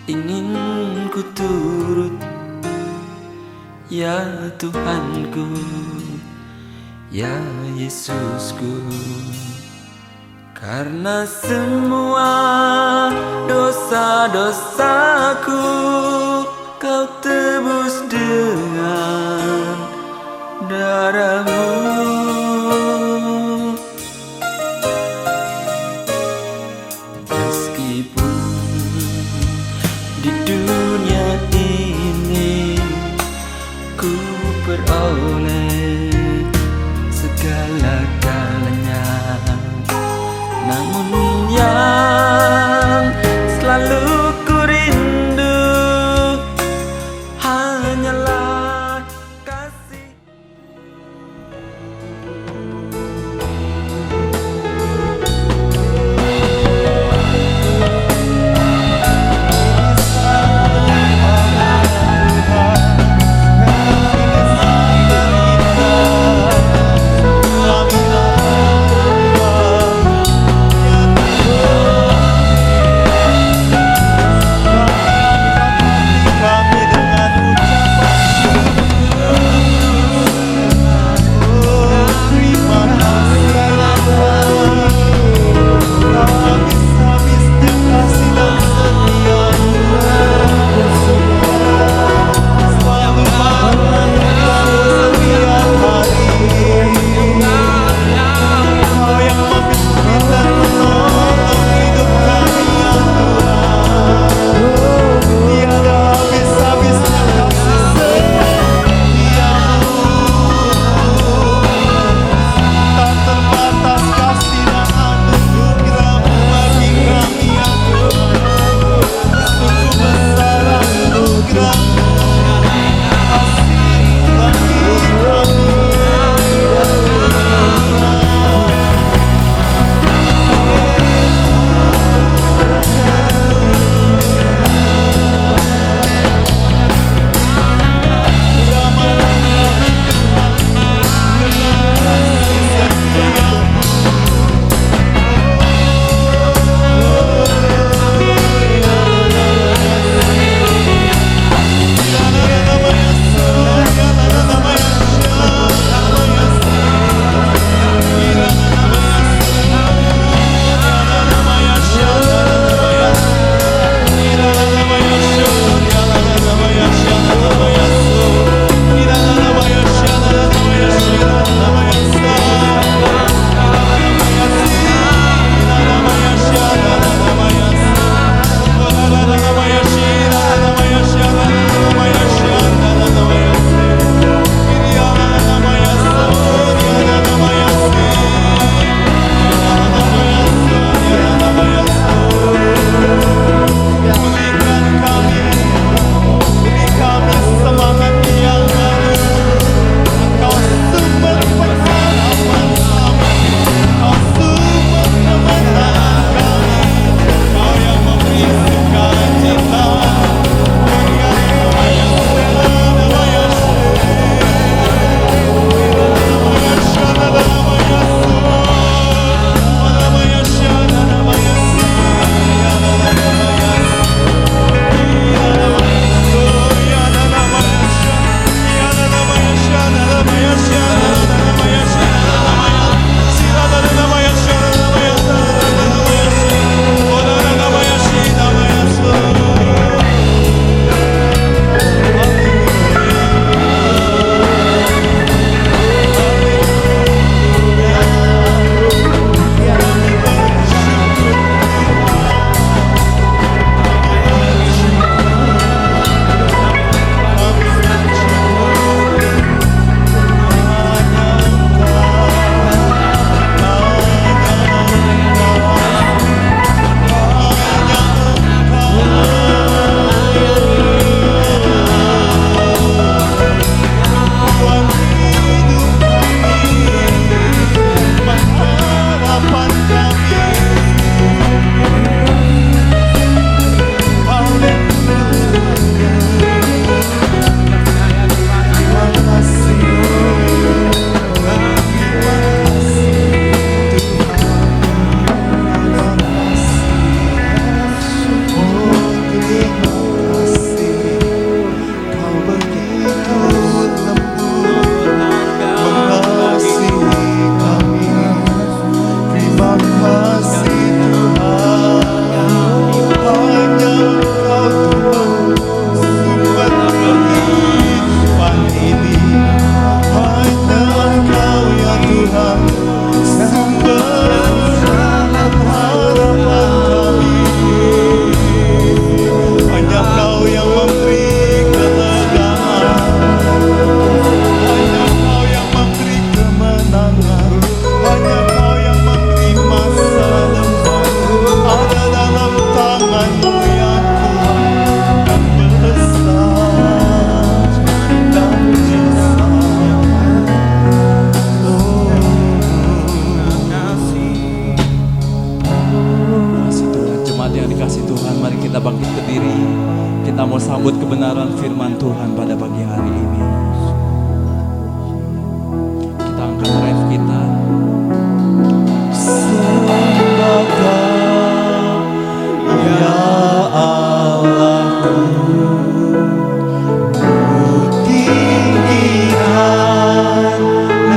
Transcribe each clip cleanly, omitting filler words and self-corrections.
ingin ku turut, ya Tuhanku, ya Yesusku. Karena semua dosa-dosaku Kau tebus dengan darah-Mu. Meskipun di dunia ini ku peroleh segala-galanya, namun yang selalu ku rindu hanyalah kasih. Terima berdiri, kita mau sambut kebenaran firman Tuhan pada pagi hari ini. Kita angkat ref kita. Sembah Kau, ya Allahku, ku tinggikan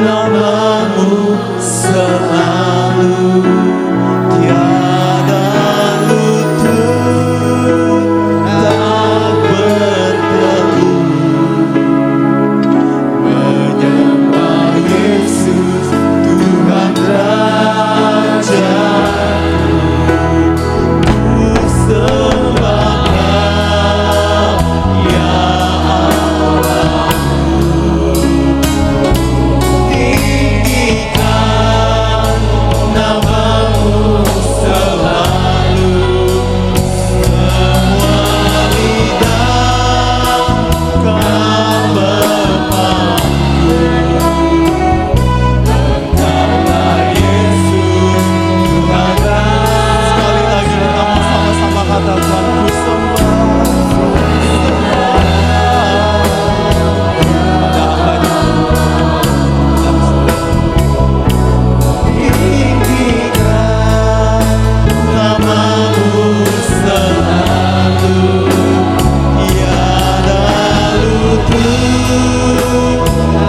nama-Mu selalu. Tiada lutut tak berteduh menyembah Yesus Tuhan Rajaku. Ku sembah Kau, ya Allahku, tinggikan nama-Mu selalu. Semua lidah kan berpaku, Engkaulah Yesus Tuhan Raja. Sekali lagi kita mau sama-sama katakan, ku sembah. Pada hambanya tinggikan nama-Mu selalu. Tiada lutut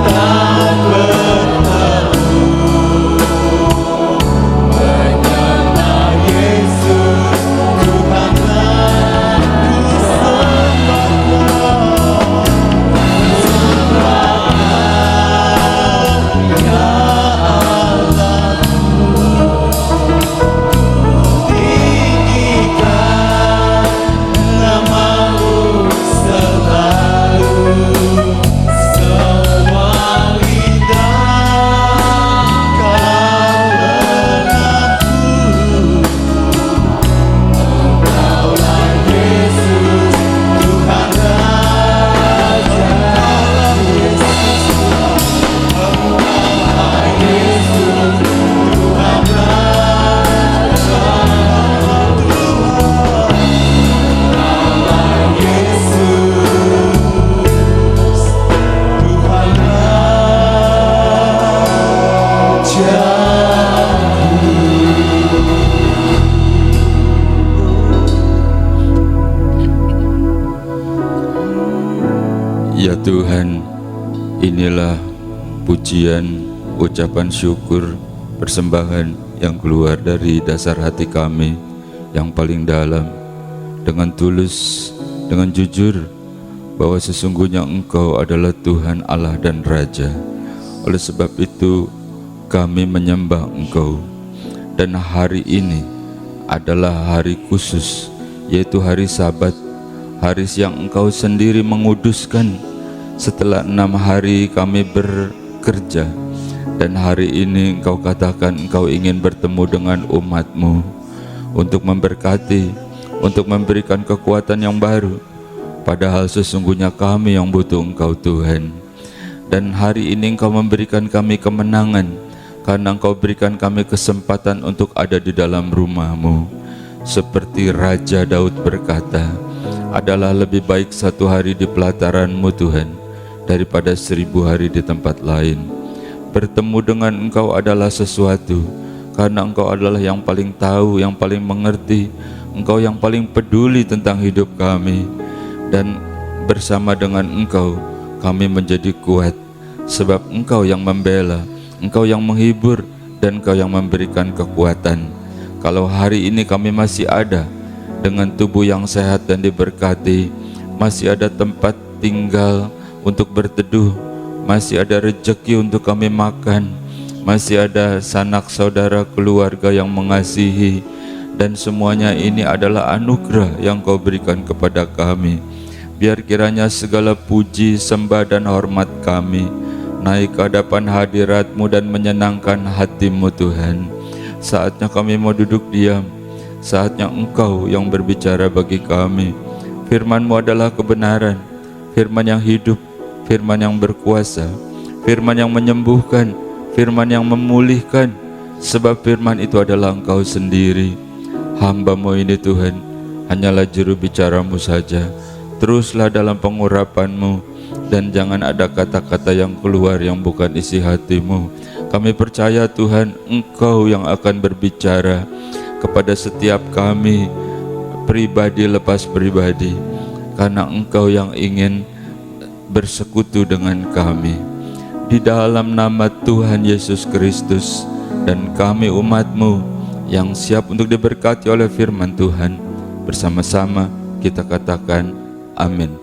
tak berteduh menyembah Yesus Tuhan Raja. Ku sembah Kau, ya Allahku, tinggikan nama-Mu selalu. Semua lidah kan mengaku, Engkaulah Yesus Tuhan Raja. Engkaulah Yesus Tuhan Raja. Yesus Tuhan Raja. Ya Tuhan, inilah pujian, ucapan syukur, persembahan yang keluar dari dasar hati kami yang paling dalam, dengan tulus, dengan jujur, bahwa sesungguhnya Engkau adalah Tuhan Allah dan Raja. Oleh sebab itu, kami menyembah Engkau. Dan hari ini adalah hari khusus, yaitu hari Sabat, hari yang Engkau sendiri menguduskan. Setelah 6 hari kami bekerja, dan hari ini Engkau katakan Engkau ingin bertemu dengan umat-Mu untuk memberkati, untuk memberikan kekuatan yang baru. Padahal sesungguhnya kami yang butuh Engkau Tuhan. Dan hari ini Engkau memberikan kami kemenangan, karena Engkau berikan kami kesempatan untuk ada di dalam rumah-Mu. Seperti Raja Daud berkata, adalah lebih baik 1 hari di pelataran-Mu Tuhan, daripada 1000 hari di tempat lain. Bertemu dengan Engkau adalah sesuatu, karena Engkau adalah yang paling tahu, yang paling mengerti. Engkau yang paling peduli tentang hidup kami. Dan bersama dengan Engkau, kami menjadi kuat, sebab Engkau yang membela, Engkau yang menghibur, dan Engkau yang memberikan kekuatan. Kalau hari ini kami masih ada dengan tubuh yang sehat dan diberkati, masih ada tempat tinggal untuk berteduh, masih ada rezeki untuk kami makan, masih ada sanak saudara keluarga yang mengasihi, dan semuanya ini adalah anugerah yang Kau berikan kepada kami. Biar kiranya segala puji, sembah dan hormat kami naik ke hadapan hadirat-Mu dan menyenangkan hati-Mu Tuhan. Saatnya kami mau duduk diam, saatnya Engkau yang berbicara bagi kami. Firman-Mu adalah kebenaran, firman yang hidup, firman yang berkuasa, firman yang menyembuhkan, firman yang memulihkan, sebab firman itu adalah Engkau sendiri. Hamba-Mu ini Tuhan, hanyalah juru bicaramu saja. Teruslah dalam pengurapanmu, dan jangan ada kata-kata yang keluar yang bukan isi hatimu. Kami percaya Tuhan, Engkau yang akan berbicara kepada setiap kami, pribadi lepas pribadi, karena Engkau yang ingin bersekutu dengan kami. Di dalam nama Tuhan Yesus Kristus, dan kami umat-Mu yang siap untuk diberkati oleh firman Tuhan, bersama-sama kita katakan amin.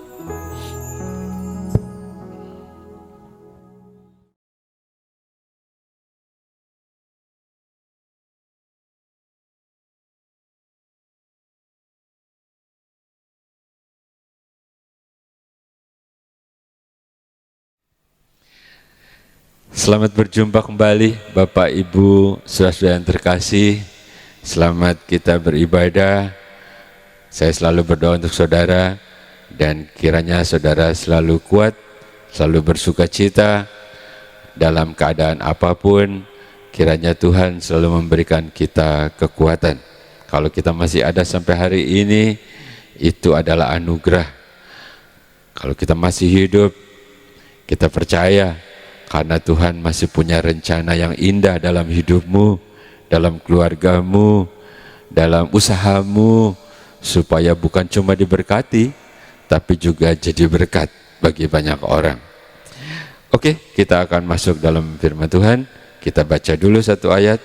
Selamat berjumpa kembali Bapak Ibu saudara-saudara yang terkasih. Selamat kita beribadah. Saya selalu berdoa untuk saudara, dan kiranya saudara selalu kuat, selalu bersuka cita dalam keadaan apapun. Kiranya Tuhan selalu memberikan kita kekuatan. Kalau kita masih ada sampai hari ini, itu adalah anugerah. Kalau kita masih hidup, kita percaya karena Tuhan masih punya rencana yang indah dalam hidupmu, dalam keluargamu, dalam usahamu, supaya bukan cuma diberkati, tapi juga jadi berkat bagi banyak orang. Oke, kita akan masuk dalam firman Tuhan. Kita baca dulu satu ayat.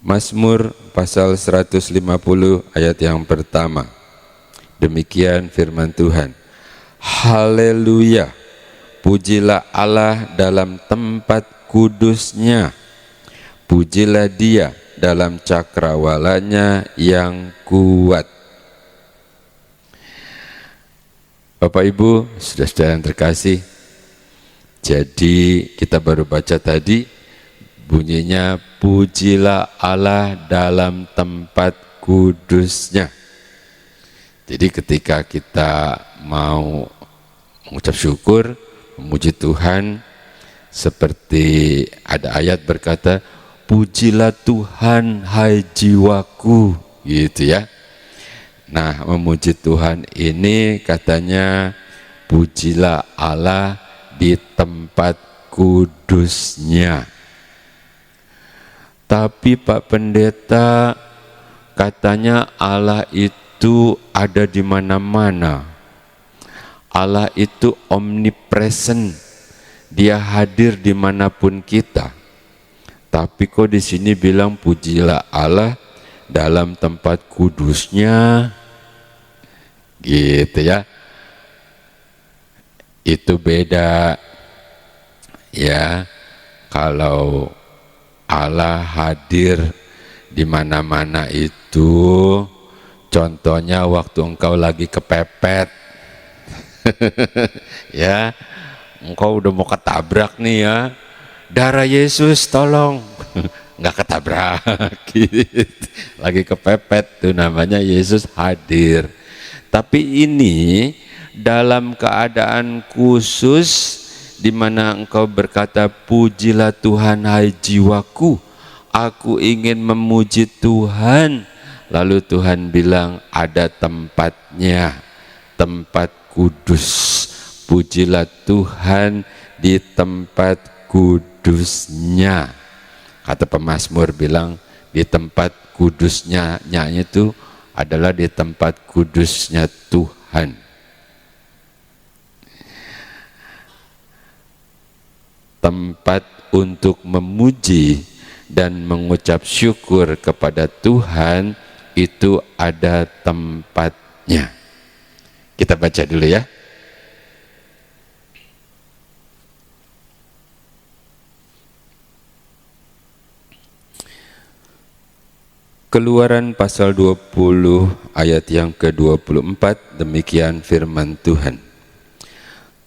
Mazmur pasal 150 ayat yang pertama. Demikian firman Tuhan. Haleluya, pujilah Allah dalam tempat kudusnya, pujilah Dia dalam cakrawalanya yang kuat. Bapak Ibu, saudara-saudara yang terkasih, jadi kita baru baca tadi, bunyinya pujilah Allah dalam tempat kudusnya. Jadi ketika kita mau mengucap syukur, memuji Tuhan, seperti ada ayat berkata, pujilah Tuhan hai jiwaku, gitu ya. Nah, memuji Tuhan ini katanya pujilah Allah di tempat kudusnya. Tapi Pak Pendeta, katanya Allah itu ada di mana-mana. Allah itu omnipresent, Dia hadir dimanapun kita. Tapi kok di sini bilang pujilah Allah dalam tempat kudusnya, gitu ya? Itu beda, ya. Kalau Allah hadir di mana-mana itu, contohnya waktu engkau lagi kepepet, ya, engkau udah mau ketabrak nih ya, darah Yesus tolong, nggak ketabrak, gitu. Lagi kepepet tuh namanya Yesus hadir. Tapi ini dalam keadaan khusus, di mana engkau berkata pujilah Tuhan hai jiwaku, aku ingin memuji Tuhan. Lalu Tuhan bilang ada tempatnya, tempat kudus. Pujilah Tuhan di tempat kudusnya. Kata pemazmur bilang di tempat kudusnya, nya itu adalah di tempat kudusnya Tuhan. Tempat untuk memuji dan mengucap syukur kepada Tuhan itu ada tempatnya. Kita baca dulu ya. Keluaran pasal 20 ayat yang ke-24, demikian firman Tuhan.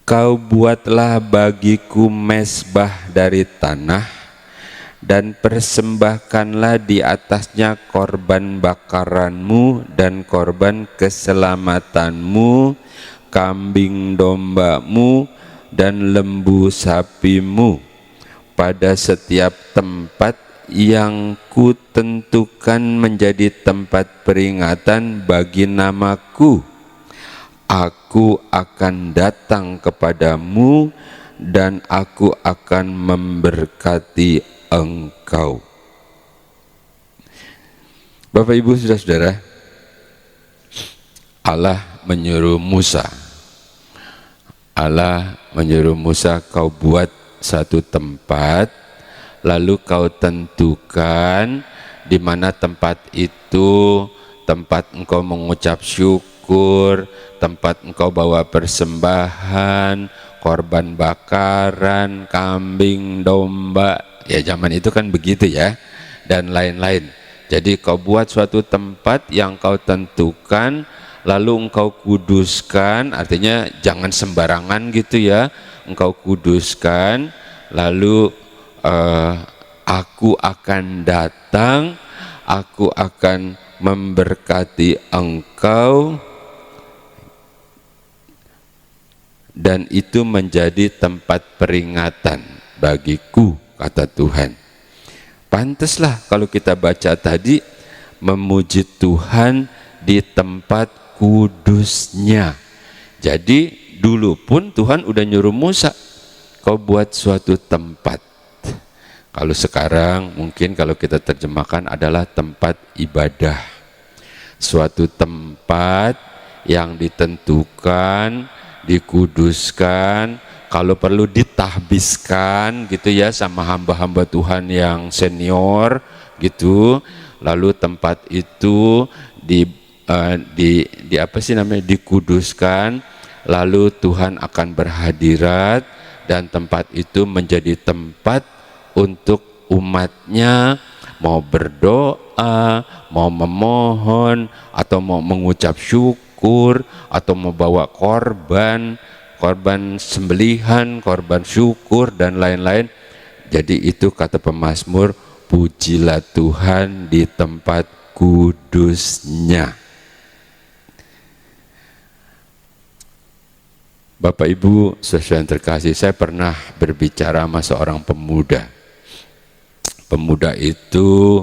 Kau buatlah bagiku mezbah dari tanah, dan persembahkanlah di atasnya korban bakaranmu dan korban keselamatanmu, kambing dombamu dan lembu sapimu. Pada setiap tempat yang kutentukan menjadi tempat peringatan bagi namaku. Aku akan datang kepadamu dan aku akan memberkati engkau. Bapak Ibu Saudara-saudara, Allah menyuruh Musa. Allah menyuruh Musa, kau buat satu tempat, lalu kau tentukan di mana tempat itu, tempat engkau mengucap syukur, tempat engkau bawa persembahan, korban bakaran, kambing, domba. Ya zaman itu kan begitu ya, dan lain-lain. Jadi kau buat suatu tempat yang kau tentukan, lalu engkau kuduskan, artinya jangan sembarangan gitu ya, engkau kuduskan, lalu aku akan datang, aku akan memberkati engkau, dan itu menjadi tempat peringatan bagiku, kata Tuhan. Pantaslah kalau kita baca tadi, memuji Tuhan di tempat kudusnya. Jadi dulu pun Tuhan udah nyuruh Musa, kau buat suatu tempat. Kalau sekarang mungkin kalau kita terjemahkan adalah tempat ibadah. Suatu tempat yang ditentukan, dikuduskan, kalau perlu ditahbiskan gitu ya sama hamba-hamba Tuhan yang senior gitu. Lalu tempat itu dikuduskan, lalu Tuhan akan berhadirat, dan tempat itu menjadi tempat untuk umatnya mau berdoa, mau memohon, atau mau mengucap syukur, atau mau bawa korban sembelihan, korban syukur, dan lain-lain. Jadi itu kata pemazmur, pujilah Tuhan di tempat kudusnya. Bapak Ibu saudara yang terkasih, saya pernah berbicara sama seorang pemuda. Pemuda itu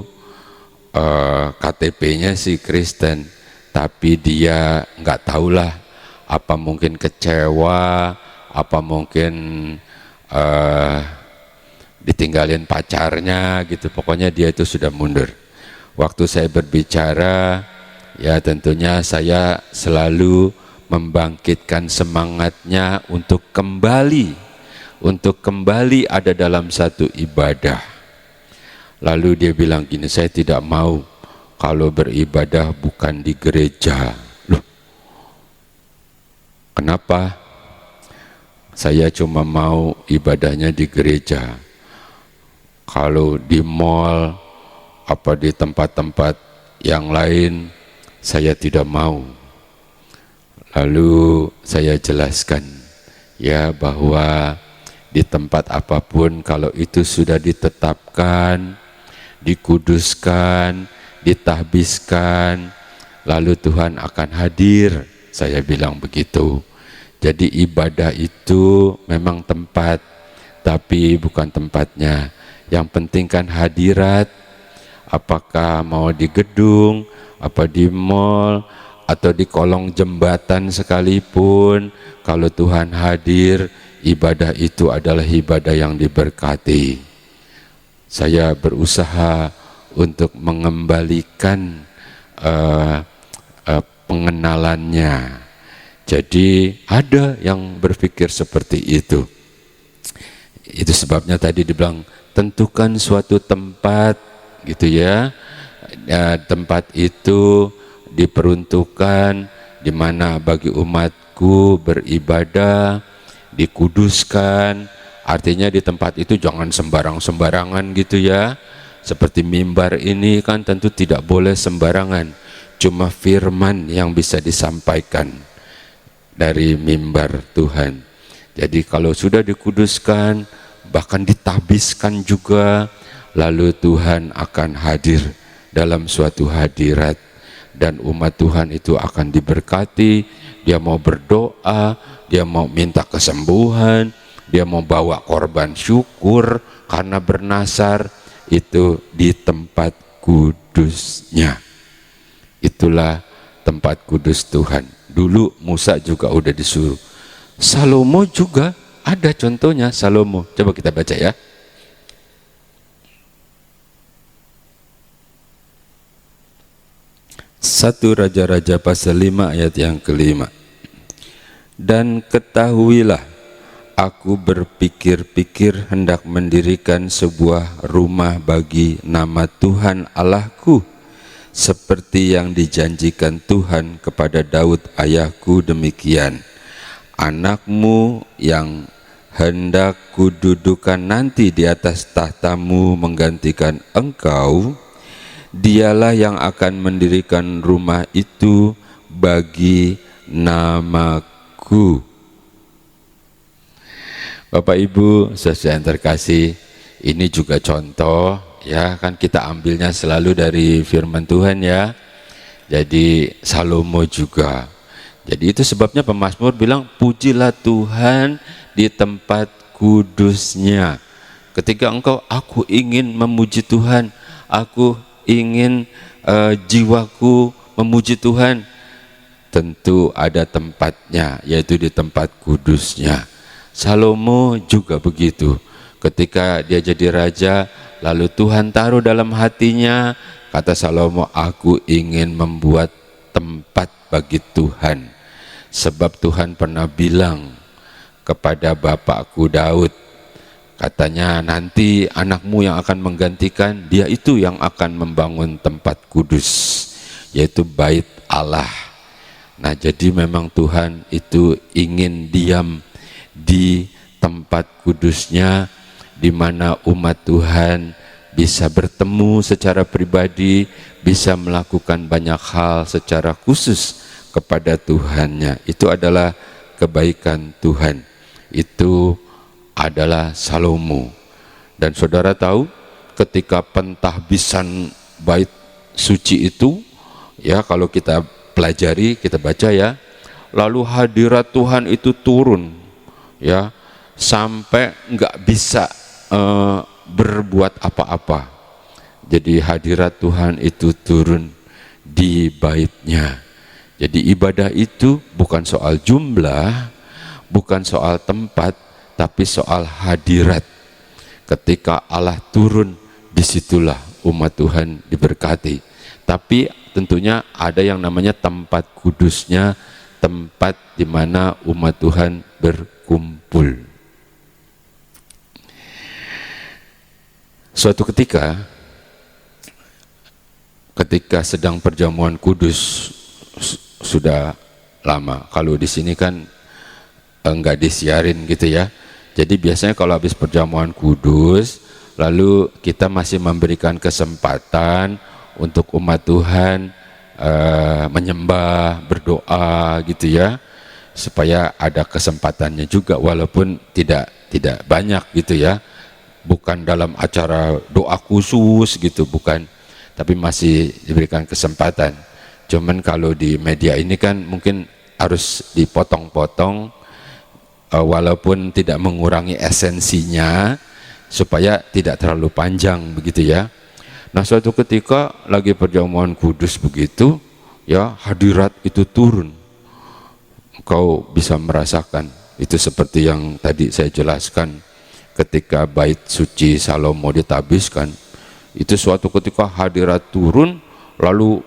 KTP-nya sih Kristen, tapi dia nggak tahulah, apa mungkin kecewa, apa mungkin ditinggalin pacarnya gitu. Pokoknya dia itu sudah mundur. Waktu saya berbicara, ya tentunya saya selalu membangkitkan semangatnya untuk kembali ada dalam satu ibadah. Lalu dia bilang gini, saya tidak mau kalau beribadah bukan di gereja. Loh, kenapa? Saya cuma mau ibadahnya di gereja. Kalau di mall, apa di tempat-tempat yang lain, saya tidak mau. Lalu saya jelaskan ya bahwa di tempat apapun kalau itu sudah ditetapkan, dikuduskan, ditahbiskan, lalu Tuhan akan hadir. Saya bilang begitu. Jadi ibadah itu memang tempat, tapi bukan tempatnya. Yang penting kan hadirat. Apakah mau di gedung, apa di mall, atau di kolong jembatan sekalipun, kalau Tuhan hadir, ibadah itu adalah ibadah yang diberkati. Saya berusaha untuk mengembalikan pengenalannya. Jadi ada yang berpikir seperti itu. Itu sebabnya tadi dibilang tentukan suatu tempat gitu ya. Tempat itu diperuntukkan di mana bagi umatku beribadah, dikuduskan. Artinya di tempat itu jangan sembarangan gitu ya. Seperti mimbar ini kan tentu tidak boleh sembarangan. Cuma firman yang bisa disampaikan dari mimbar Tuhan. Jadi kalau sudah dikuduskan, bahkan ditahbiskan juga, lalu Tuhan akan hadir dalam suatu hadirat. Dan umat Tuhan itu akan diberkati. Dia mau berdoa, dia mau minta kesembuhan, dia mau bawa korban syukur karena bernasar. itu di tempat kudusnya. Itulah tempat kudus Tuhan. Dulu Musa juga udah disuruh. Salomo juga ada contohnya. Salomo, coba kita baca ya. Satu Raja-Raja pasal 5 ayat yang kelima. Dan ketahuilah, aku berpikir-pikir hendak mendirikan sebuah rumah bagi nama Tuhan Allahku, seperti yang dijanjikan Tuhan kepada Daud ayahku demikian. Anakmu yang hendak kududukan nanti di atas tahtamu menggantikan engkau, dialah yang akan mendirikan rumah itu bagi namaku. Bapak Ibu, saudara yang terkasih, ini juga contoh ya, kan kita ambilnya selalu dari firman Tuhan ya. Jadi Salomo juga. Jadi itu sebabnya pemazmur bilang, pujilah Tuhan di tempat kudusnya. Ketika aku ingin memuji Tuhan, aku ingin jiwaku memuji Tuhan, tentu ada tempatnya, yaitu di tempat kudusnya. Salomo juga begitu. Ketika dia jadi raja, lalu Tuhan taruh dalam hatinya, kata Salomo, aku ingin membuat tempat bagi Tuhan. Sebab Tuhan pernah bilang kepada bapakku Daud, katanya nanti anakmu yang akan menggantikan, dia itu yang akan membangun tempat kudus, yaitu bait Allah. Nah, jadi memang Tuhan itu ingin diam di tempat kudusnya, di mana umat Tuhan bisa bertemu secara pribadi, bisa melakukan banyak hal secara khusus kepada Tuhannya. Itu adalah kebaikan Tuhan. Itu adalah Salomo. Dan saudara tahu, ketika pentahbisan bait suci itu, ya kalau kita pelajari, kita baca ya, lalu hadirat Tuhan itu turun, ya, sampai nggak bisa berbuat apa-apa. Jadi hadirat Tuhan itu turun di baitnya. Jadi ibadah itu bukan soal jumlah, bukan soal tempat, tapi soal hadirat. Ketika Allah turun, disitulah umat Tuhan diberkati. Tapi tentunya ada yang namanya tempat kudusnya, tempat di mana umat Tuhan berkumpul. Suatu ketika sedang perjamuan kudus, sudah lama. Kalau di sini kan enggak disiarin gitu ya. Jadi biasanya kalau habis perjamuan kudus, lalu kita masih memberikan kesempatan untuk umat Tuhan menyembah, berdoa gitu ya, supaya ada kesempatannya juga, walaupun tidak banyak gitu ya. Bukan dalam acara doa khusus gitu, bukan, tapi masih diberikan kesempatan. Cuman kalau di media ini kan mungkin harus dipotong-potong, walaupun tidak mengurangi esensinya, supaya tidak terlalu panjang begitu ya. Nah, suatu ketika lagi perjamuan kudus begitu ya, hadirat itu turun. Engkau bisa merasakan itu seperti yang tadi saya jelaskan, ketika bait suci Salomo ditabiskan, itu suatu ketika hadirat turun, lalu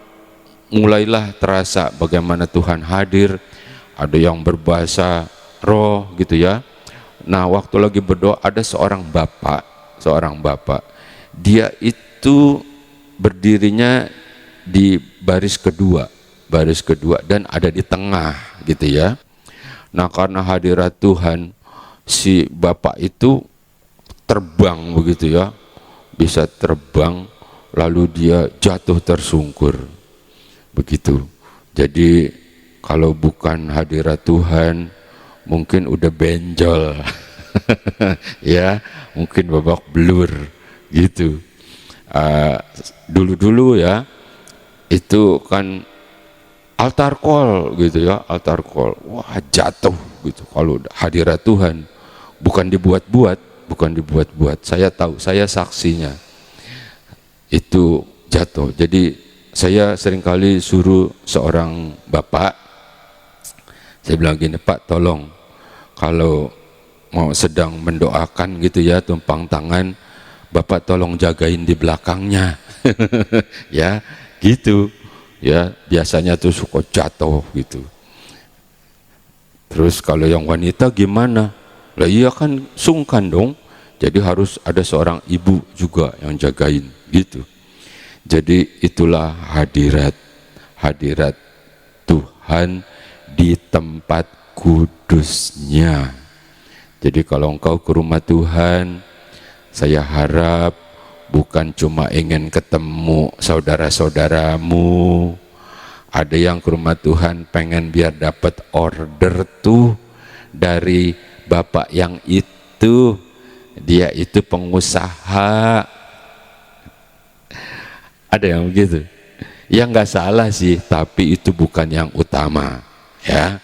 mulailah terasa bagaimana Tuhan hadir. Ada yang berbahasa roh gitu ya. Nah, waktu lagi berdoa, ada seorang bapak, dia itu berdirinya di baris kedua dan ada di tengah gitu ya. Nah, karena hadirat Tuhan, si bapak itu terbang begitu ya, bisa terbang, lalu dia jatuh tersungkur begitu. Jadi kalau bukan hadirat Tuhan, mungkin udah benjol ya, mungkin babak belur gitu. Dulu ya itu kan altar call gitu ya, altar call, wah jatuh gitu kalau hadirat Tuhan. Bukan dibuat-buat, saya tahu, saya saksinya. itu jatuh. Jadi saya seringkali suruh seorang bapak, saya bilang gini, Pak tolong kalau mau sedang mendoakan gitu ya, tumpang tangan, Bapak tolong jagain di belakangnya. Ya gitu ya, biasanya tuh suka jatuh gitu. Terus kalau yang wanita gimana? Lah iya kan sungkan dong, jadi harus ada seorang ibu juga yang jagain gitu. Jadi itulah hadirat Tuhan di tempat kudusnya. Jadi kalau engkau ke rumah Tuhan, saya harap bukan cuma ingin ketemu saudara-saudaramu. Ada yang ke rumah Tuhan pengen biar dapat order tuh dari bapak yang itu, dia itu pengusaha. Ada yang begitu. Ya nggak salah sih, tapi itu bukan yang utama, ya.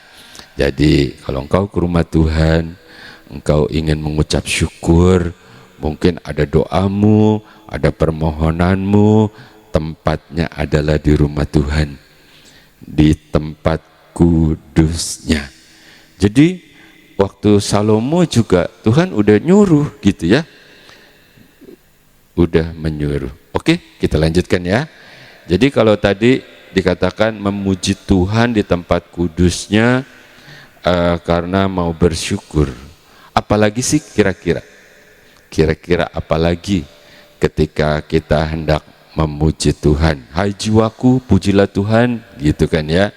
Jadi kalau engkau ke rumah Tuhan, engkau ingin mengucap syukur, mungkin ada doamu, ada permohonanmu, tempatnya adalah di rumah Tuhan, di tempat kudusnya. Jadi waktu Salomo juga Tuhan udah nyuruh gitu ya, udah menyuruh. Oke, kita lanjutkan ya. Jadi kalau tadi dikatakan memuji Tuhan di tempat kudusnya karena mau bersyukur, apalagi sih kira-kira? Kira-kira apalagi ketika kita hendak memuji Tuhan? Hai jiwaku, pujilah Tuhan, gitu kan ya.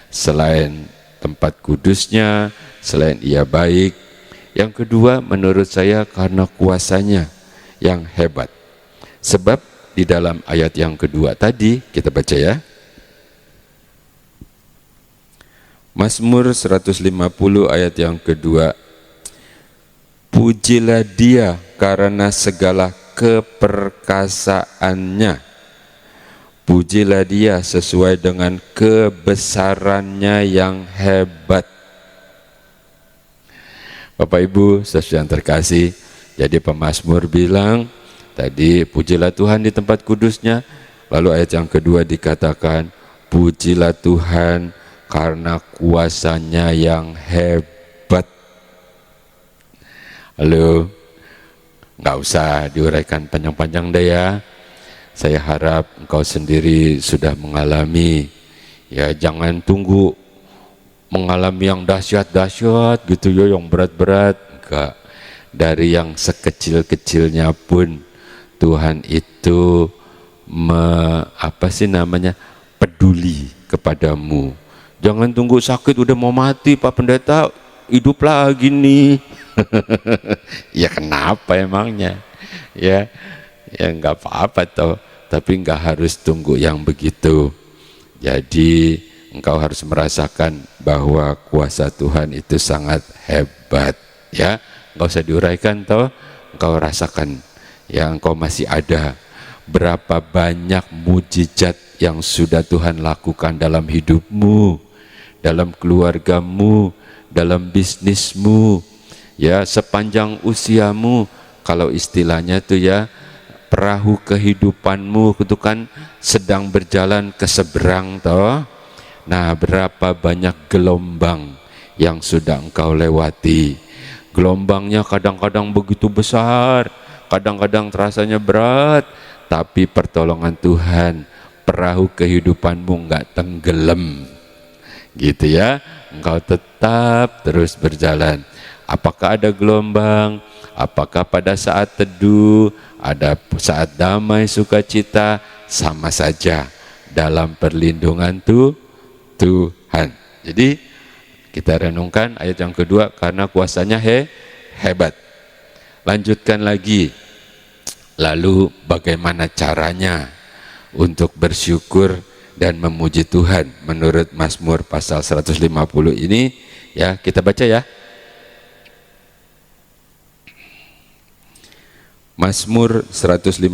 Selain tempat kudusnya, selain Ia baik, yang kedua menurut saya karena kuasanya yang hebat. Sebab di dalam ayat yang kedua tadi kita baca ya, Mazmur 150 ayat yang kedua, pujilah Dia karena segala keperkasaannya, pujilah Dia sesuai dengan kebesarannya yang hebat. Bapak Ibu saudara yang terkasih, jadi pemazmur bilang tadi pujilah Tuhan di tempat kudusnya, lalu ayat yang kedua dikatakan pujilah Tuhan karena kuasanya yang hebat. Halo, nggak usah diuraikan panjang-panjang deh ya. Saya harap engkau sendiri sudah mengalami, ya jangan tunggu mengalami yang dahsyat-dahsyat gitu ya, yang berat-berat. Enggak, dari yang sekecil-kecilnya pun Tuhan itu peduli kepadamu. Jangan tunggu sakit udah mau mati, Pak Pendeta hidup lagi nih. Ya kenapa emangnya? Ya nggak apa-apa toh, tapi nggak harus tunggu yang begitu. Jadi engkau harus merasakan bahwa kuasa Tuhan itu sangat hebat, ya. Nggak usah diuraikan toh, engkau rasakan. Ya engkau masih ada berapa banyak mujizat yang sudah Tuhan lakukan dalam hidupmu, dalam keluargamu, dalam bisnismu, ya sepanjang usiamu. Kalau istilahnya tuh ya, perahu kehidupanmu itu kan sedang berjalan ke seberang toh. Nah berapa banyak gelombang yang sudah engkau lewati. Gelombangnya kadang-kadang begitu besar, kadang-kadang terasanya berat, tapi pertolongan Tuhan, perahu kehidupanmu nggak tenggelam, gitu ya. Engkau tetap terus berjalan. Apakah ada gelombang? Apakah pada saat teduh, ada saat damai sukacita, sama saja dalam perlindungan Tuhan. Jadi kita renungkan ayat yang kedua, karena kuasanya hebat. Lanjutkan lagi, lalu bagaimana caranya untuk bersyukur dan memuji Tuhan menurut Mazmur pasal 150 ini, ya kita baca ya. Mazmur 150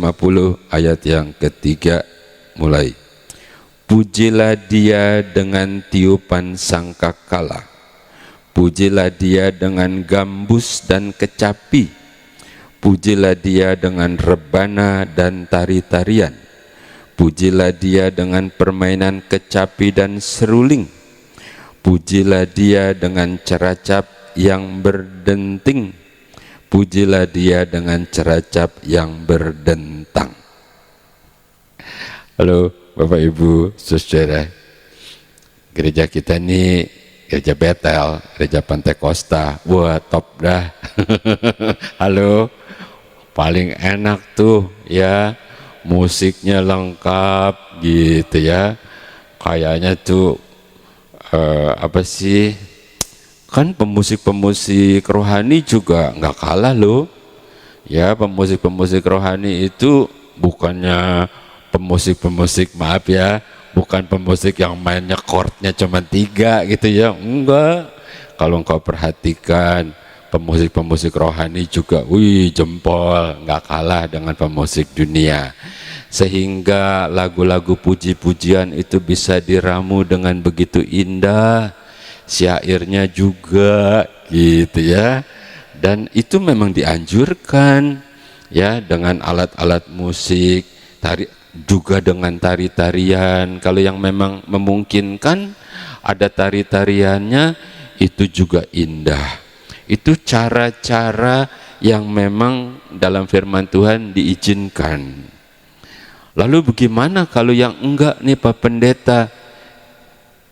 ayat yang ketiga mulai. Pujilah Dia dengan tiupan sangkakala, pujilah Dia dengan gambus dan kecapi, Pujilah Dia dengan rebana dan tari-tarian. Pujilah Dia dengan permainan kecapi dan seruling. Pujilah Dia dengan ceracap yang berdenting. Pujilah Dia dengan ceracap yang berdentang. Halo Bapak Ibu Saudara, gereja kita ini gereja Betel, gereja Pantekosta. Wah, top dah. Halo, paling enak tuh ya, musiknya lengkap gitu ya. Kayaknya tuh apa sih, kan pemusik-pemusik rohani juga nggak kalah loh ya. Pemusik-pemusik rohani itu bukannya pemusik-pemusik, maaf ya, bukan pemusik yang mainnya chordnya cuma 3 gitu ya, enggak. Kalau engkau perhatikan pemusik-pemusik rohani juga, wih, jempol, nggak kalah dengan pemusik dunia. Sehingga lagu-lagu puji-pujian itu bisa diramu dengan begitu indah, syairnya juga gitu ya. Dan itu memang dianjurkan ya, dengan alat-alat musik, juga dengan tari-tarian. Kalau yang memang memungkinkan ada tari-tariannya, itu juga indah. Itu cara-cara yang memang dalam firman Tuhan diizinkan. Lalu bagaimana kalau yang enggak nih Pak Pendeta?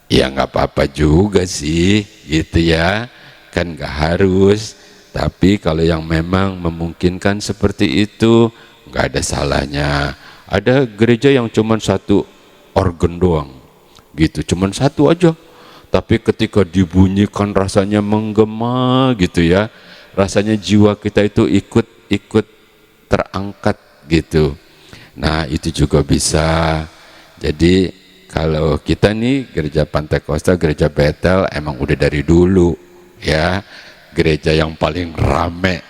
Ya nggak apa-apa juga sih gitu ya, kan nggak harus. Tapi kalau yang memang memungkinkan seperti itu, nggak ada salahnya. Ada gereja yang cuma 1 organ doang gitu, cuma 1 aja, tapi ketika dibunyikan rasanya menggema gitu ya, rasanya jiwa kita itu ikut terangkat gitu. Nah itu juga bisa. Jadi kalau kita nih gereja Pantekosta, gereja Betel emang udah dari dulu ya, gereja yang paling rame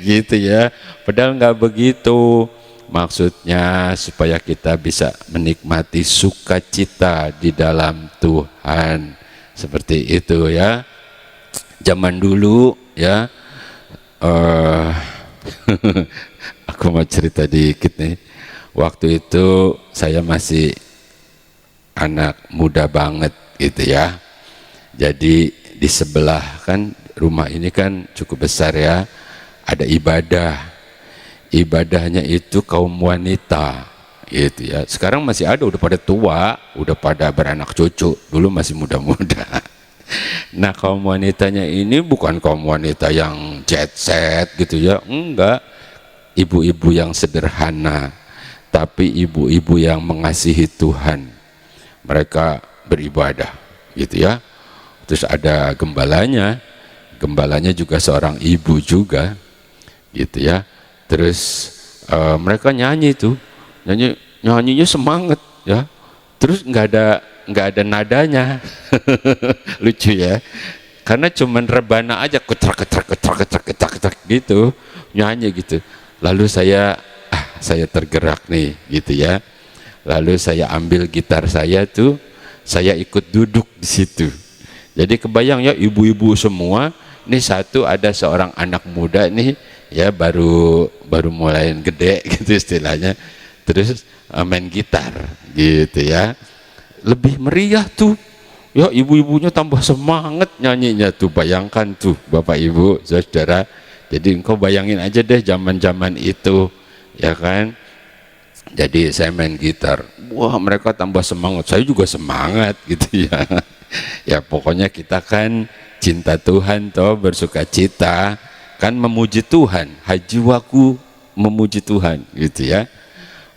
gitu ya. Padahal nggak begitu. Maksudnya supaya kita bisa menikmati sukacita di dalam Tuhan. Seperti itu ya. Zaman dulu ya, aku mau cerita dikit nih. Waktu itu saya masih anak muda banget gitu ya. Jadi di sebelah kan, rumah ini kan cukup besar ya, ada ibadah. Ibadahnya itu kaum wanita gitu ya. Sekarang masih ada, udah pada tua, udah pada beranak cucu. Dulu masih muda-muda. Nah kaum wanitanya ini bukan kaum wanita yang jet set gitu ya, enggak. Ibu-ibu yang sederhana, tapi ibu-ibu yang mengasihi Tuhan. Mereka beribadah gitu ya. Terus ada gembalanya. Gembalanya juga seorang ibu juga gitu ya. Terus mereka nyanyi tuh, nyanyinya semangat ya. Terus nggak ada nadanya. Lucu ya, karena cuman rebana aja, ketrak gitu, nyanyi gitu. Lalu saya tergerak nih gitu ya. Lalu saya ambil gitar saya tuh, saya ikut duduk di situ. Jadi kebayang ya, ibu-ibu semua. Ini satu ada seorang anak muda nih ya, baru mulai gede gitu istilahnya, terus main gitar gitu ya. Lebih meriah tuh ya, ibu-ibunya tambah semangat nyanyinya tuh. Bayangkan tuh Bapak Ibu Saudara. Jadi engkau bayangin aja deh zaman-zaman itu ya kan. Jadi saya main gitar, wah mereka tambah semangat, saya juga semangat gitu ya. Ya pokoknya kita kan cinta Tuhan toh, bersuka cita kan, memuji Tuhan, jiwaku memuji Tuhan gitu ya.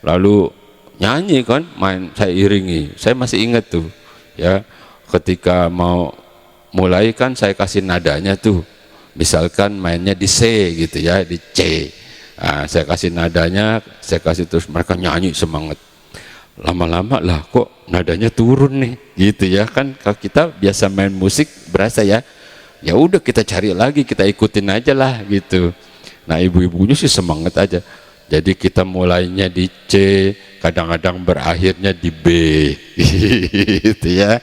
Lalu nyanyi kan, main, saya iringi. Saya masih ingat tuh ya, ketika mau mulai kan saya kasih nadanya tuh, misalkan mainnya di C gitu ya, di C. Nah, saya kasih nadanya, saya kasih, terus mereka nyanyi semangat. Lama-lama lah kok nadanya turun nih gitu ya kan. Kalau kita biasa main musik berasa ya, ya udah kita cari lagi, kita ikutin aja lah gitu. Nah ibu-ibunya sih semangat aja. Jadi kita mulainya di C, kadang-kadang berakhirnya di B gitu ya.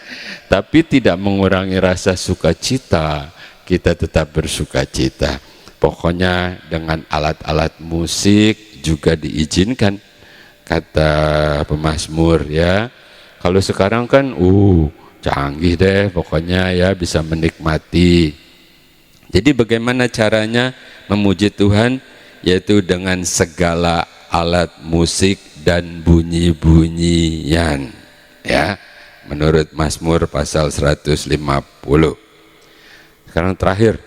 Tapi tidak mengurangi rasa sukacita, kita tetap bersukacita. Pokoknya dengan alat-alat musik juga diizinkan, kata pemazmur ya. Kalau sekarang kan canggih deh, pokoknya ya bisa menikmati. Jadi bagaimana caranya memuji Tuhan? Yaitu dengan segala alat musik dan bunyi-bunyian ya, menurut Mazmur pasal 150. Sekarang terakhir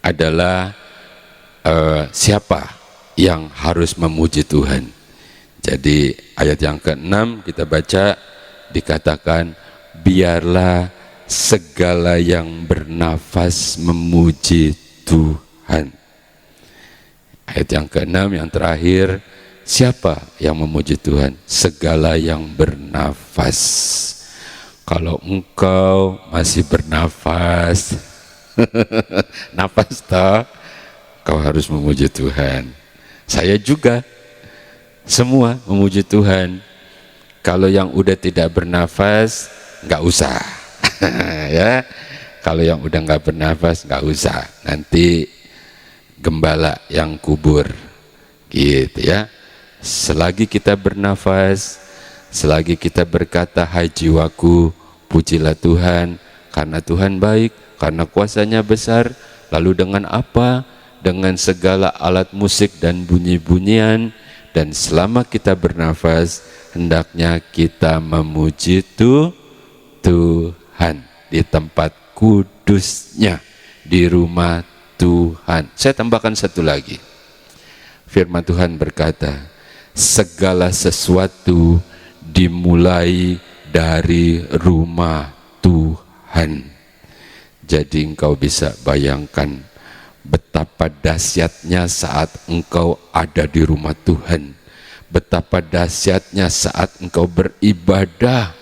adalah siapa yang harus memuji Tuhan. Jadi ayat yang ke-6 kita baca, dikatakan biarlah segala yang bernafas memuji Tuhan. Ayat yang ke-6 yang terakhir, siapa yang memuji Tuhan? Segala yang bernafas. Kalau engkau masih bernafas, nafas toh, kau harus memuji Tuhan. Saya juga, semua memuji Tuhan. Kalau yang udah tidak bernafas, nggak usah. Ya, kalau yang udah nggak bernafas, nggak usah. Nanti gembala yang kubur, gitu ya. Selagi kita bernafas, selagi kita berkata, hai jiwaku, pujilah Tuhan, karena Tuhan baik, karena kuasanya besar. Lalu dengan apa? Dengan segala alat musik dan bunyi-bunyian. Dan selama kita bernafas, hendaknya kita memuji Tuhan di tempat kudusnya, di rumah Tuhan. Saya tambahkan satu lagi. Firman Tuhan berkata, segala sesuatu dimulai dari rumah Tuhan. Jadi engkau bisa bayangkan betapa dahsyatnya saat engkau ada di rumah Tuhan. Betapa dahsyatnya saat engkau beribadah,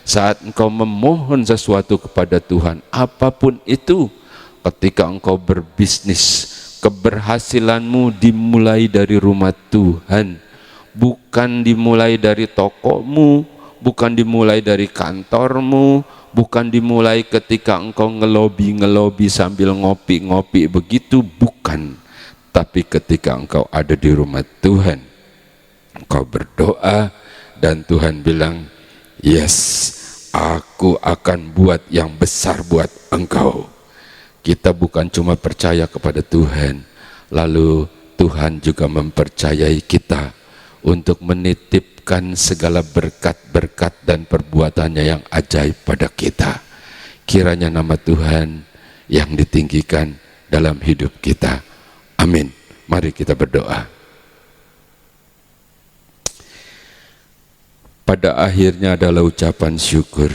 saat engkau memohon sesuatu kepada Tuhan, apapun itu. Ketika engkau berbisnis, keberhasilanmu dimulai dari rumah Tuhan, bukan dimulai dari tokomu, bukan dimulai dari kantormu, bukan dimulai ketika engkau ngelobi sambil ngopi-ngopi begitu, bukan. Tapi ketika engkau ada di rumah Tuhan, engkau berdoa dan Tuhan bilang, yes, aku akan buat yang besar buat engkau. Kita bukan cuma percaya kepada Tuhan, lalu Tuhan juga mempercayai kita untuk menitipkan segala berkat-berkat dan perbuatannya yang ajaib pada kita. Kiranya nama Tuhan yang ditinggikan dalam hidup kita. Amin. Mari kita berdoa. Pada akhirnya adalah ucapan syukur.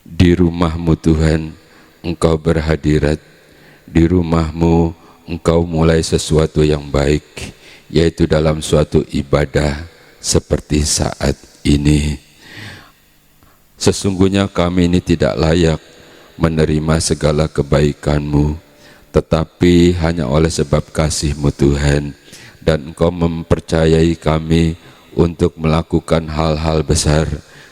Di rumahmu Tuhan, Engkau berhadirat. Di rumahmu Engkau mulai sesuatu yang baik, yaitu dalam suatu ibadah seperti saat ini. Sesungguhnya kami ini tidak layak menerima segala kebaikan-Mu, tetapi hanya oleh sebab kasih-Mu Tuhan, dan Engkau mempercayai kami untuk melakukan hal-hal besar,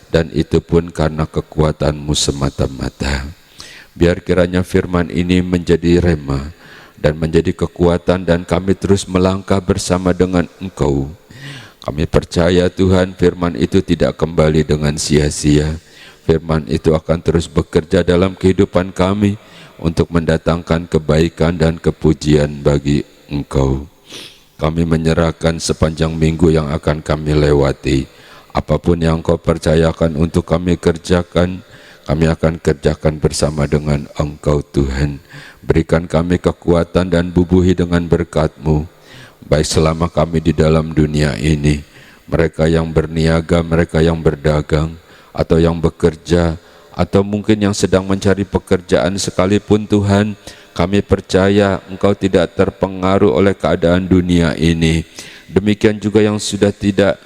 dan itu pun karena kekuatan-Mu semata-mata. Biar kiranya firman ini menjadi rema dan menjadi kekuatan, dan kami terus melangkah bersama dengan Engkau. Kami percaya Tuhan, firman itu tidak kembali dengan sia-sia. Firman itu akan terus bekerja dalam kehidupan kami untuk mendatangkan kebaikan dan kepujian bagi Engkau. Kami menyerahkan sepanjang minggu yang akan kami lewati. Apapun yang Engkau percayakan untuk kami kerjakan, kami akan kerjakan bersama dengan Engkau Tuhan. Berikan kami kekuatan dan bubuhi dengan berkat-Mu, baik selama kami di dalam dunia ini. Mereka yang berniaga, mereka yang berdagang, atau yang bekerja, atau mungkin yang sedang mencari pekerjaan sekalipun Tuhan, kami percaya Engkau tidak terpengaruh oleh keadaan dunia ini. Demikian juga yang sudah tidak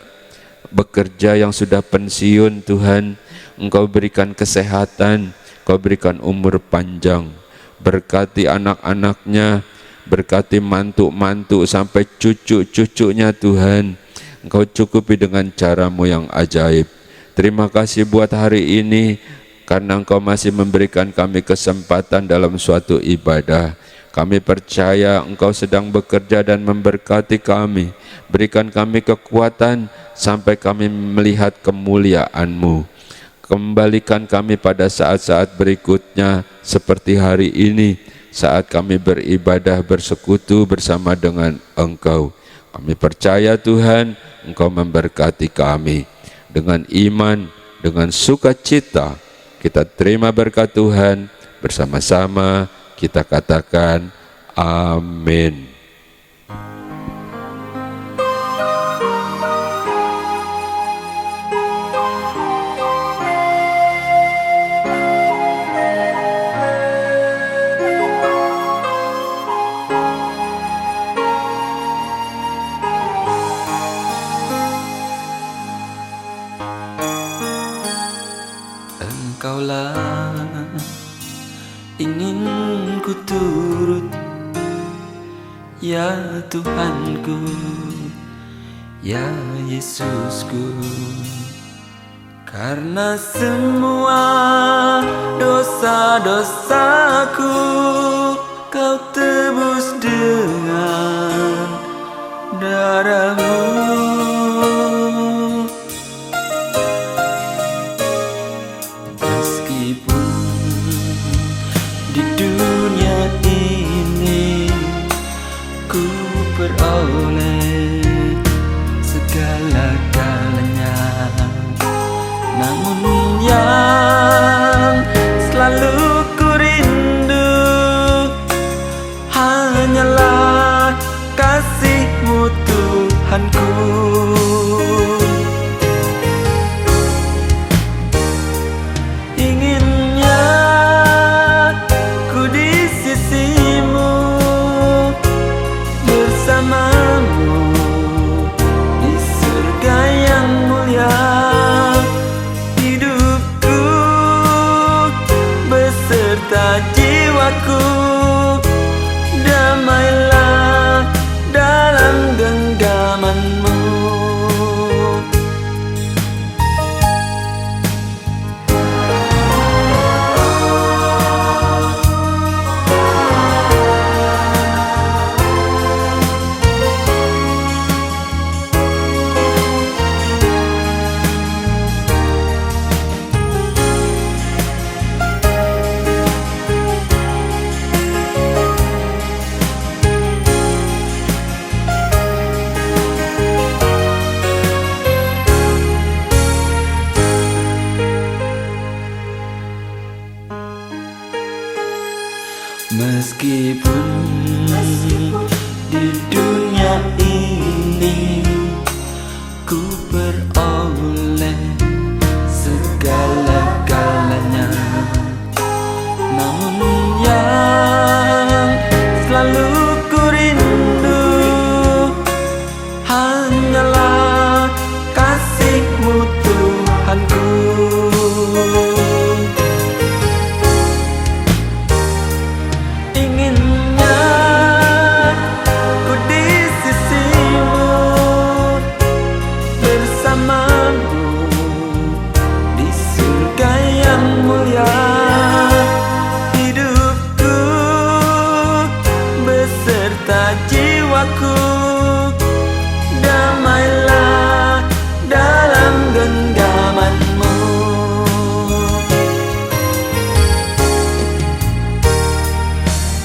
bekerja, yang sudah pensiun Tuhan, Engkau berikan kesehatan, Engkau berikan umur panjang. Berkati anak-anaknya, berkati mantu-mantu sampai cucu-cucunya Tuhan. Engkau cukupi dengan cara-Mu yang ajaib. Terima kasih buat hari ini. karena Engkau masih memberikan kami kesempatan dalam suatu ibadah. Kami percaya Engkau sedang bekerja dan memberkati kami. Berikan kami kekuatan sampai kami melihat kemuliaan-Mu. Kembalikan kami pada saat-saat berikutnya seperti hari ini, saat kami beribadah bersekutu bersama dengan Engkau. Kami percaya Tuhan, Engkau memberkati kami. Dengan iman, dengan sukacita, kita terima berkat Tuhan. Bersama-sama kita katakan amin. Engkaulah ingin ku turut, ya Tuhanku, ya Yesusku. Karena semua dosa-dosaku Kau tebus dengan darah-Mu. Meskipun di dunia ini ku peroleh segala-galanya, namun yang selalu ku rindu hanyalah kasih-Mu Tuhanku. Inginnya ku di sisi-Mu, bersama-Mu di surga yang mulia. Hidupku beserta jiwaku damailah dalam genggaman-Mu. Meskipun di dunia ini ku peroleh segala-galanya, namun yang selalu ku rindu hanyalah kasih-Mu Tuhanku. Inginnya ku di sisi-Mu, bersama-Mu di surga yang mulia. Hidupku beserta jiwaku damailah dalam genggaman-Mu.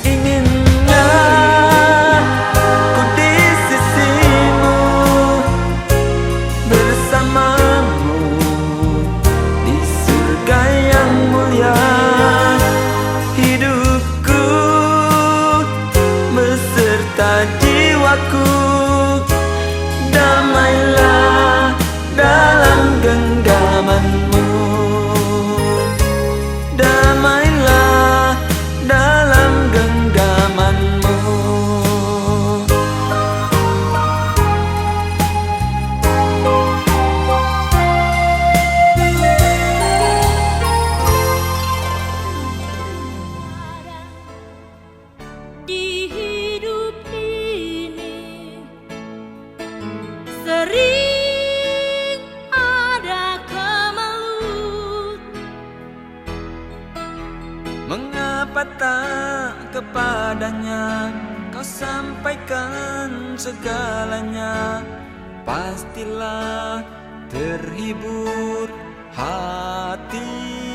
Inginnya ku di sisi-Mu, bersama-Mu padanya, kau sampaikan segalanya, pastilah terhibur hati.